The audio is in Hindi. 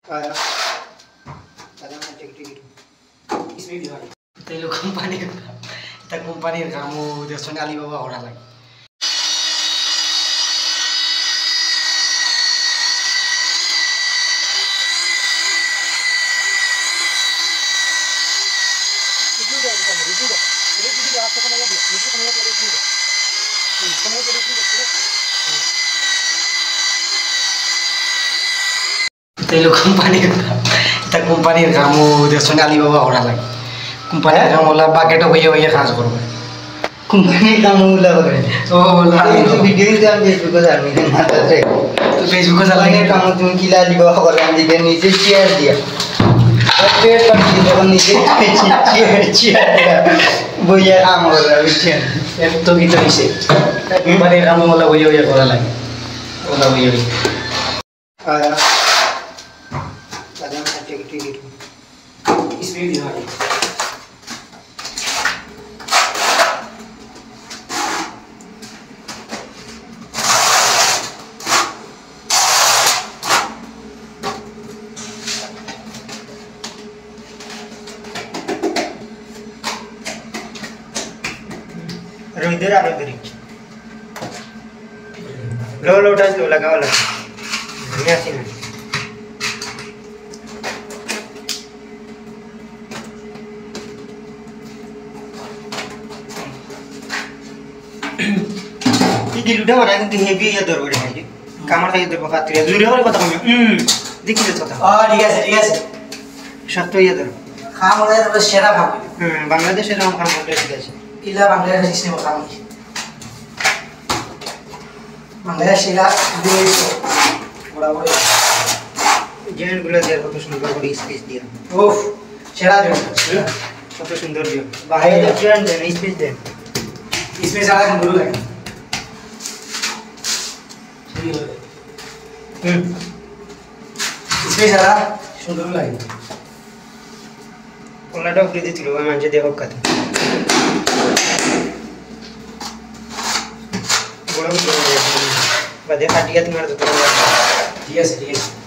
आया ada mana टिकट इसमें भी भाई तेलो कंपनी ता कंपनी कामो देसन आलीबाबा होरा लागे तेलो कंपनी ता कंपनी कामो देसन आलीबाबा होरा लागे कंपनी काम होला बाकेट होइए काज करबो कंपनी काम होला बगरे ओ होला तो वीडियो जान फेसबुक को जान मेरे माता से तो फेसबुक को चलाएंगे काम तुम किला लिबा कर हम दिखे नीचे शेयर दिया और पेट पर दिखे नीचे शेयर दिया वो ये काम हो रहा है बिल्कुल एक तो की तो इसे कंपनी काम होला होइए करा लागे होला होइए आया ada mana टिकट इसमें भी भाई इधर आ इधर लो टच लो लगा वाला बढ़िया सीन है ये लुटा मारा কিন্তু হেভি ইয়া দরবড় হয় যে কামার থেকে দেব খাতিরে জুরি করে কথা কম দেখি তো কথা ঠিক আছে সত্য ইয়া দর খাম হলে তো সেরা ভাব বাংলাদেশের নাম খাম হলে ঠিক আছে ইলা বাংলাদেশ সিস্টেম খাম বাংলাদেশ সেরা দেশ বড় বড় জেন গুলো দেয় কত সুন্দর করে স্পেস দিয়া উফ সেরা দেশ কত সুন্দর দিয়া বাইরে তো জেন দেন স্পেস দেন इसमें ज्यादा गुरु है इसमें ज्यादा सुंदर लगे कोलाडा उकली दिथिलो मानजे देखो कथा बड़ा बड़ा बदे काटिया तुम्हारे तो ठीक है